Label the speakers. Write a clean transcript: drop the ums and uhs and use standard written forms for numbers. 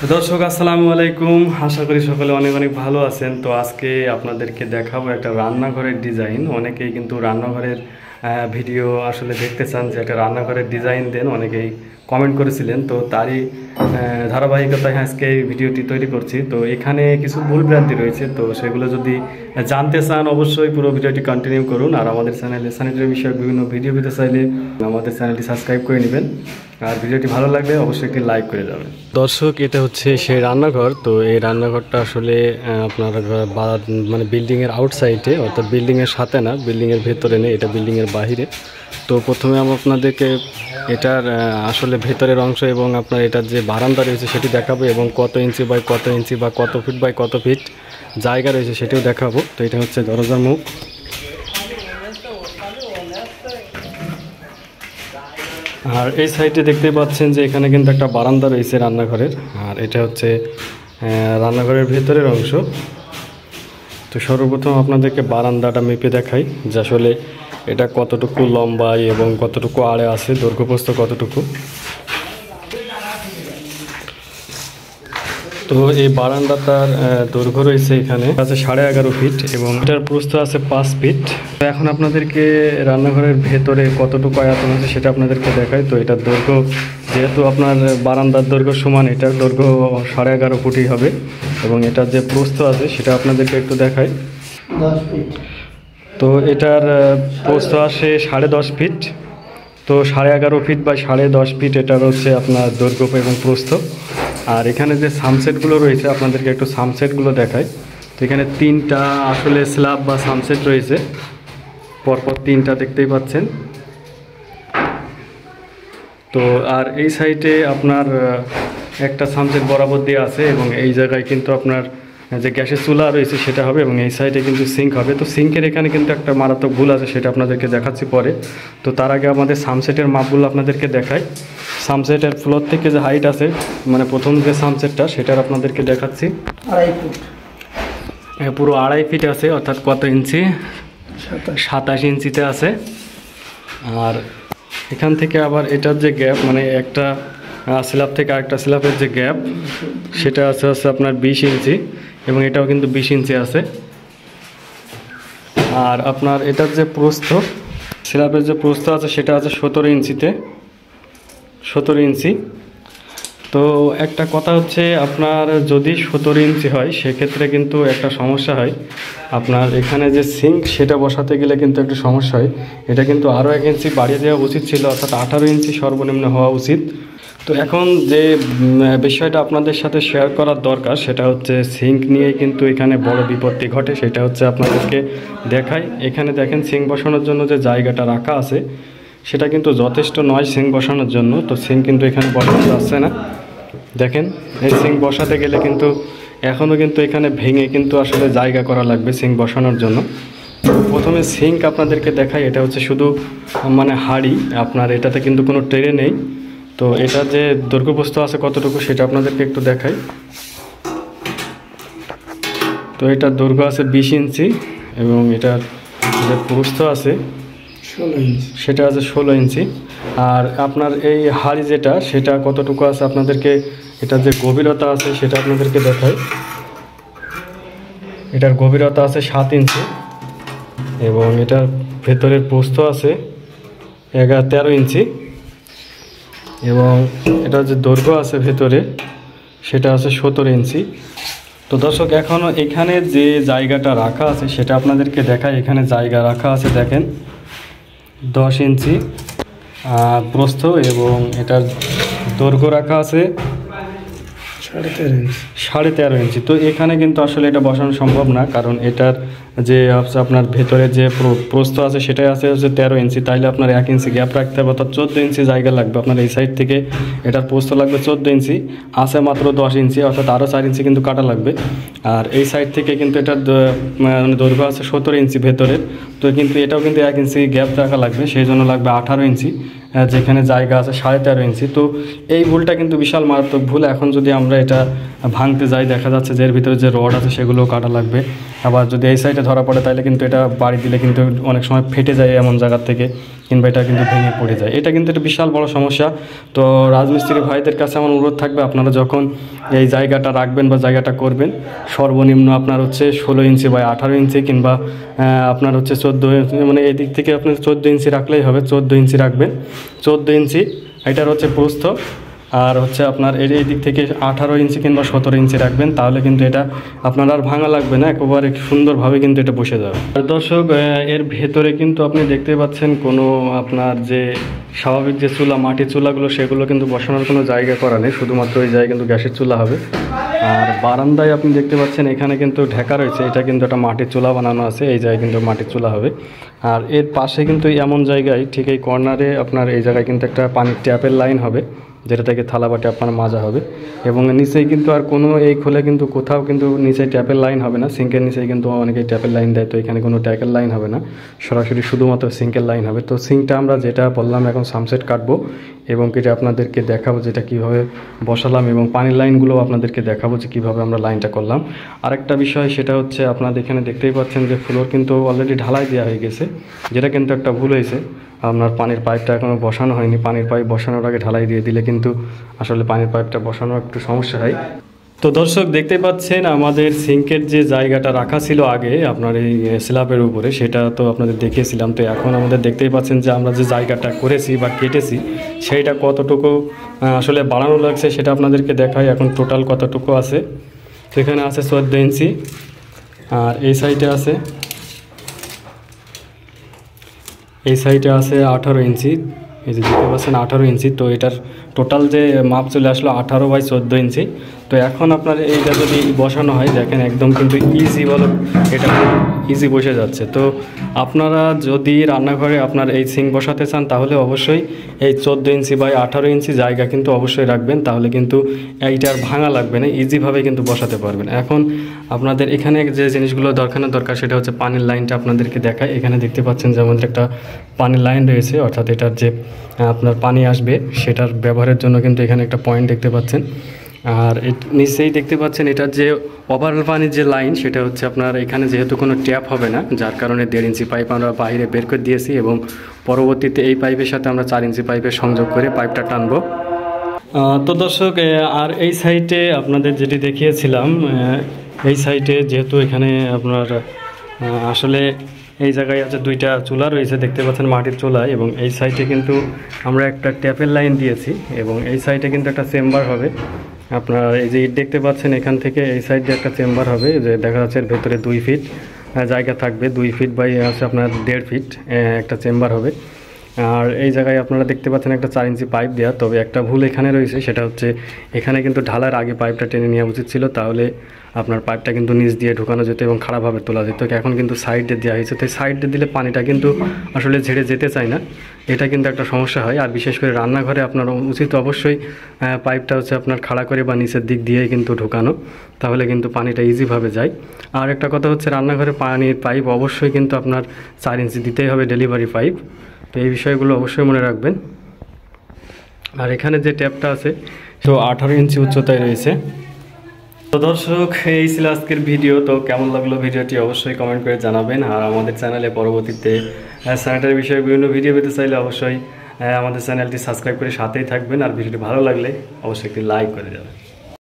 Speaker 1: দর্শক আসসালামু আলাইকুম, আশা করি সকলে অনেক অনেক ভালো আছেন। তো আজকে আপনাদেরকে দেখাবো একটা রান্নাঘরের ডিজাইন। অনেকেই কিন্তু রান্নাঘরের ভিডিও আসলে দেখতে চান যে একটা রান্নাঘরের ডিজাইন দেন, অনেকেই কমেন্ট করেছিলেন। তো তারই ধারাবাহিকতায় আজকে এই ভিডিওটি তৈরি করছি। তো এখানে কিছু ভুলভ্রান্তি রয়েছে, তো সেগুলো যদি জানতে চান অবশ্যই পুরো ভিডিওটি কন্টিনিউ করুন। আর আমাদের চ্যানেলে স্যানিটারি বিষয়ক বিভিন্ন ভিডিও পেতে চাইলে আমাদের চ্যানেলটি সাবস্ক্রাইব করে নেবেন। আর ভিডিওটি ভালো লাগলে অবশ্যই একটি লাইক করে যাবেন। দর্শক, এটা হচ্ছে সেই রান্নাঘর। তো এই রান্নাঘরটা আসলে আপনার মানে বিল্ডিংয়ের আউটসাইডে, অর্থাৎ বিল্ডিংয়ের সাথে না, বিল্ডিংয়ের ভেতরে নেই, এটা বিল্ডিংয়ের বাহিরে। তো প্রথমে আমি আপনাদেরকে এটার আসলে ভেতরের অংশ এবং আপনার এটার যে বারান্দা রয়েছে সেটি দেখাবো, এবং কত ইঞ্চি বাই কত ইঞ্চি বা কত ফিট বাই কত ফিট জায়গা রয়েছে সেটিও দেখাবো। তো এটা হচ্ছে দরজার মুখ। আর এই সাইডে দেখতে পাচ্ছেন যে এখানে কিন্তু একটা বারান্দা রয়েছে রান্নাঘরের। আর এটা হচ্ছে রান্নাঘরের ভেতরের অংশ। তো সর্বপ্রথম আপনাদেরকে বারান্দাটা মেপে দেখাই যে আসলে এটা কতটুকু লম্বায় এবং কতটুকু আড়ে আছে, দৈর্ঘ্যপ্রস্থ কতটুকু। তো এই বারান্দাটার দৈর্ঘ্য রয়েছে এখানে আছে 11.5 ফিট এবং এটার প্রস্থ আছে 5 ফিট। তো এখন আপনাদেরকে রান্নাঘরের ভেতরে কতটুকু আয়তন আছে সেটা আপনাদেরকে দেখাই। তো এটার দৈর্ঘ্য, যেহেতু আপনার বারান্দার দৈর্ঘ্য সমান, এটার দৈর্ঘ্য 11.5 ফুটই হবে, এবং এটার যে প্রস্থ আছে সেটা আপনাদেরকে একটু দেখাই।
Speaker 2: 10 ফিট।
Speaker 1: তো এটার প্রস্থ আসে 10.5 ফিট। তো 11.5 ফিট বা 10.5 ফিট এটার হচ্ছে আপনার দৈর্ঘ্য এবং প্রস্থ। আর এখানে যে সামসেটগুলো রয়েছে আপনাদেরকে একটু সামসেটগুলো দেখাই। তো এখানে 3টা আসলে স্ল্যাব বা সামসেট রয়েছে, পরপর 3টা দেখতেই পাচ্ছেন। তো আর এই সাইডে আপনার একটা সামসেট বরাবর দিয়ে আছে, এবং এই জায়গায় কিন্তু আপনার যে গ্যাসের চুলা রয়েছে সেটা হবে, এবং এই সাইডে কিন্তু সিঙ্ক হবে। তো সিঙ্কের এখানে কিন্তু একটা মারাত্মক ভুল আছে, সেটা আপনাদেরকে দেখাচ্ছি পরে। তো তার আগে আমাদের সামসেটের মাপগুলো আপনাদেরকে দেখাই। সামসেটের ফ্লোর থেকে যে হাইট আছে, মানে প্রথম যে সামসেটটা সেটার আপনাদেরকে দেখাচ্ছি।
Speaker 2: 2.5 ফুট।
Speaker 1: পুরো 2.5 ফিট আছে, অর্থাৎ কত ইঞ্চি? 27 ইঞ্চিতে আছে। আর এখান থেকে আবার এটার যে গ্যাপ, মানে একটা স্ল্যাব থেকে আরেকটা স্ল্যাবের যে গ্যাপ সেটা আছে আপনার 20 ইঞ্চি, এবং এটাও কিন্তু 20 ইঞ্চি আছে। আর আপনার এটার যে প্রস্থ, স্ল্যাবের যে প্রস্থ আছে সেটা আছে 17 ইঞ্চিতে, 17 ইঞ্চি। তো একটা কথা হচ্ছে, আপনার যদি 17 ইঞ্চি হয় সেক্ষেত্রে কিন্তু একটা সমস্যা হয়। আপনার এখানে যে সিঙ্ক সেটা বসাতে গেলে কিন্তু একটু সমস্যা হয়। এটা কিন্তু আরও 1 ইঞ্চি বাড়িয়ে দেওয়া উচিত ছিল, অর্থাৎ 18 ইঞ্চি সর্বনিম্ন হওয়া উচিত। তো এখন যে বিষয়টা আপনাদের সাথে শেয়ার করার দরকার সেটা হচ্ছে সিঙ্ক নিয়েই কিন্তু এখানে বড় বিপত্তি ঘটে। সেটা হচ্ছে আপনাদেরকে দেখাই। এখানে দেখেন সিঙ্ক বসানোর জন্য যে জায়গাটা রাখা আছে সেটা কিন্তু যথেষ্ট নয় সিঙ্ক বসানোর জন্য। তো সিঙ্ক কিন্তু এখানে বসানো যাচ্ছে না। দেখেন, এই সিঙ্ক বসাতে গেলে কিন্তু এখনও কিন্তু এখানে ভেঙে কিন্তু আসলে জায়গা করা লাগবে সিঙ্ক বসানোর জন্য। প্রথমে সিঙ্ক আপনাদেরকে দেখাই। এটা হচ্ছে শুধু মানে হাঁড়ি, আপনার এটাতে কিন্তু কোনো ট্রে নেই। তো এটা যে দৈর্ঘ্যপ্রস্থ আছে কতটুকু সেটা আপনাদেরকে একটু দেখাই। তো এটার দৈর্ঘ্য আছে 20 ইঞ্চি, এবং এটার যে প্রস্থ আছে
Speaker 2: 16 ইঞ্চি,
Speaker 1: সেটা আছে 16 ইঞ্চি। আর আপনার এই হাঁড়ি যেটা সেটা কতটুকু আছে আপনাদেরকে, এটার যে গভীরতা আছে সেটা আপনাদেরকে দেখাই। এটার গভীরতা আছে 7 ইঞ্চি, এবং এটার ভেতরের প্রস্থ আছে 13 ইঞ্চি, এবং এটার যে দৈর্ঘ্য আছে ভেতরে সেটা আছে 17 ইঞ্চি। তো দর্শক, এখনও এখানে যে জায়গাটা রাখা আছে সেটা আপনাদেরকে দেখাই। এখানে জায়গা রাখা আছে দেখেন 10 ইঞ্চি প্রস্থ, এবং এটার দৈর্ঘ্য রাখা আছে 13.5 ইঞ্চি। তো এখানে কিন্তু আসলে এটা বসানো সম্ভব না, কারণ এটার যে আপনার ভেতরে যে প্রস্থ আছে সেটাই আছে হচ্ছে 13 ইঞ্চি। তাইলে আপনার 1 ইঞ্চি গ্যাপ রাখতে হবে, অর্থাৎ 14 ইঞ্চি জায়গা লাগবে। আপনার এই সাইড থেকে এটার প্রস্থ লাগবে 14 ইঞ্চি, আছে মাত্র 10 ইঞ্চি, অর্থাৎ আরও 4 ইঞ্চি কিন্তু কাটা লাগবে। আর এই সাইড থেকে কিন্তু এটার মানে দৈর্ঘ্য আছে 17 ইঞ্চি ভেতরের। তো কিন্তু এটাও কিন্তু 1 ইঞ্চি গ্যাপ রাখা লাগবে, সেই জন্য লাগবে 18 ইঞ্চি, যেখানে জায়গা আছে 13.5 ইঞ্চি। তো এই ভুলটা কিন্তু বিশাল মারাত্মক ভুল। এখন যদি আমরা এটা ভাঙতে যায় দেখা যাচ্ছে যে এর ভিতরে যে রড আছে সেগুলোও কাটা লাগবে। আবার যদি এই সাইডে ধরা পড়ে তাহলে কিন্তু এটা বাড়ি দিলে কিন্তু অনেক সময় ফেটে যায় এমন জায়গার থেকে, কিংবা এটা কিন্তু ভেঙে পড়ে যায়। এটা কিন্তু একটা বিশাল বড় সমস্যা। তো রাজমিস্ত্রি ভাইদের কাছে আমার অনুরোধ থাকবে, আপনারা যখন এই জায়গাটা রাখবেন বা জায়গাটা করবেন, সর্বনিম্ন আপনার হচ্ছে 16 ইঞ্চি বা 18 ইঞ্চি কিংবা আপনার হচ্ছে 14 ইঞ্চি, মানে এই দিক থেকে আপনার 14 ইঞ্চি রাখলেই হবে। 14 ইঞ্চি রাখবেন, 14 ইঞ্চি এটার হচ্ছে প্রস্থ। আর হচ্ছে আপনার এই দিক থেকে 18 ইঞ্চি কিংবা 17 ইঞ্চি রাখবেন, তাহলে কিন্তু এটা আপনার আর ভাঙা লাগবে না, একেবারে সুন্দরভাবে কিন্তু এটা বসে যাবে। আর দর্শক, এর ভেতরে কিন্তু আপনি দেখতে পাচ্ছেন কোনো আপনার যে স্বাভাবিক যে চুলা, মাটির চুলাগুলো, সেগুলো কিন্তু বসানোর কোনো জায়গা করা নেই, শুধুমাত্র এই জায়গায় কিন্তু গ্যাসের চুলা হবে। আর বারান্দায় আপনি দেখতে পাচ্ছেন এখানে কিন্তু ঢাকা রয়েছে, এটা কিন্তু একটা মাটির চুলা বানানো আছে, এই জায়গায় কিন্তু মাটির চুলা হবে। আর এর পাশে কিন্তু এমন জায়গায় ঠিক এই কর্নারে আপনার এই জায়গায় কিন্তু একটা পানির ট্যাপের লাইন হবে, যেটা থেকে থালা বাটি আপনার মাজা হবে। এবং নিচেই কিন্তু আর কোনো এই খোলে কিন্তু কোথাও কিন্তু নিচে ট্যাপের লাইন হবে না, সিঙ্কের নিচেই কিন্তু অনেকেই ট্যাপের লাইন দেয়, তো এখানে কোনো ট্যাপের লাইন হবে না, সরাসরি শুধুমাত্র সিঙ্কের লাইন হবে। তো সিঙ্কটা আমরা যেটা বললাম এখন সামসেট কাটবো এবং এটা আপনাদেরকে দেখাবো যেটা কীভাবে বসালাম, এবং পানির লাইনগুলো আপনাদেরকে দেখাবো যে কীভাবে আমরা লাইনটা করলাম। আরেকটা বিষয় সেটা হচ্ছে আপনাদের এখানে দেখতেই পাচ্ছেন যে ফ্লোর কিন্তু অলরেডি ঢালাই দেওয়া হয়ে গেছে, যেটা কিন্তু একটা ভুল হয়েছে। আপনার পানির পাইপটা এখনও বসানো হয়নি, পানির পাইপ বসানোর আগে ঢালাই দিয়ে দিলে কিন্তু আসলে পানির পাইপটা বসানোর একটু সমস্যা হয়। তো দর্শক, দেখতে পাচ্ছেন আমাদের সিঙ্কের যে জায়গাটা রাখা ছিল আগে আপনার এই স্ল্যাবের উপরে, সেটা তো আপনাদের দেখিয়েছিলাম। তো এখন আমাদের দেখতেই পাচ্ছেন যে আমরা যে জায়গাটা করেছি বা কেটেছি সেইটা কতটুকু আসলে বাড়ানো লাগছে সেটা আপনাদেরকে দেখাই। এখন টোটাল কতটুকু আছে, তো এখানে আছে 14 ইঞ্চি, আর এই সাইডে আছে 18 ইঞ্চি। এই যে দেখতে পাচ্ছেন 18 ইঞ্চি। তো এটার টোটাল যে মাপ চলে আসলো 18 বাই 14 ইঞ্চি। তো এখন আপনার এইটা যদি বসানো হয়, দেখেন একদম কিন্তু ইজি বলো, এটা ইজি বসে যাচ্ছে। তো আপনারা যদি রান্নাঘরে আপনার এই সিঙ্ক বসাতে চান তাহলে অবশ্যই এই 14 ইঞ্চি বাই 18 ইঞ্চি জায়গা কিন্তু অবশ্যই রাখবেন, তাহলে কিন্তু এইটার ভাঙা লাগবে না, ইজিভাবে কিন্তু বসাতে পারবেন। এখন আপনাদের এখানে যে জিনিসগুলো দরকার সেটা হচ্ছে পানির লাইনটা আপনাদেরকে দেখায়। এখানে দেখতে পাচ্ছেন যে আমাদের একটা পানির লাইন রয়েছে, অর্থাৎ এটার যে আপনার পানি আসবে সেটার ব্যবহারের জন্য কিন্তু এখানে একটা পয়েন্ট দেখতে পাচ্ছেন। আর নিচেই দেখতে পাচ্ছেন এটার যে ওভারঅল পানির যে লাইন, সেটা হচ্ছে আপনার এখানে যেহেতু কোনো ট্যাপ হবে না, যার কারণে 1.5 ইঞ্চি পাইপ আমরা বাইরে বের করে দিয়েছি, এবং পরবর্তীতে এই পাইপের সাথে আমরা 4 ইঞ্চি পাইপের সংযোগ করে পাইপটা টানবো। তো দর্শক, আর এই সাইডে আপনাদের যেটি দেখিয়েছিলাম, এই সাইডে যেহেতু এখানে আপনার আসলে এই জায়গায় আছে 2টা চুলা রয়েছে, দেখতে পাচ্ছেন মাটির চুলা, এবং এই সাইডে কিন্তু আমরা একটা ট্যাপের লাইন দিয়েছি, এবং এই সাইডে কিন্তু একটা চেম্বার হবে। আপনার এই যে ইট দেখতে পাচ্ছেন, এখান থেকে এই সাইডে একটা চেম্বার হবে, যে দেখা যাচ্ছে এর ভেতরে 2 ফিট জায়গা থাকবে, 2 ফিট বাই হচ্ছে আপনার 1.5 ফিট একটা চেম্বার হবে। আর এই জায়গায় আপনারা দেখতে পাচ্ছেন একটা 4 ইঞ্চি পাইপ দেওয়া, তবে একটা ভুল এখানে রয়েছে, সেটা হচ্ছে এখানে কিন্তু ঢালার আগে পাইপটা টেনে নেওয়া উচিত ছিল, তাহলে আপনার পাইপটা কিন্তু নিচ দিয়ে ঢোকানো যেত এবং খারাপভাবে তোলা যেত। এখন কিন্তু সাইডে দেওয়া হয়েছে, তো সাইডে দিলে পানিটা কিন্তু আসলে ঝেড়ে যেতে চায় না, এটা কিন্তু একটা সমস্যা হয়। আর বিশেষ করে রান্নাঘরে আপনার উচিত অবশ্যই পাইপটা হচ্ছে আপনার খাড়া করে বা নিচের দিক দিয়ে কিন্তু ঢোকানো, তাহলে কিন্তু পানিটা ইজিভাবে যায়। আর একটা কথা হচ্ছে, রান্নাঘরে পানির পাইপ অবশ্যই কিন্তু আপনার 4 ইঞ্চি দিতেই হবে, ডেলিভারি পাইপ। তো এই বিষয়গুলো অবশ্যই মনে রাখবেন। আর এখানে যে ট্যাপটা আছে তো 18 ইঞ্চি উচ্চতায় রয়েছে। তো দর্শক, এই ছিল আজকের ভিডিও। তো কেমন লাগলো ভিডিওটি অবশ্যই কমেন্ট করে জানাবেন। আর আমাদের চ্যানেলে পরবর্তীতে স্যানিটারি বিষয়ে বিভিন্ন ভিডিও পেতে চাইলে অবশ্যই আমাদের চ্যানেলটি সাবস্ক্রাইব করে সাথেই থাকবেন। আর ভিডিওটি ভালো লাগলে অবশ্যই একটি লাইক করে যাবেন।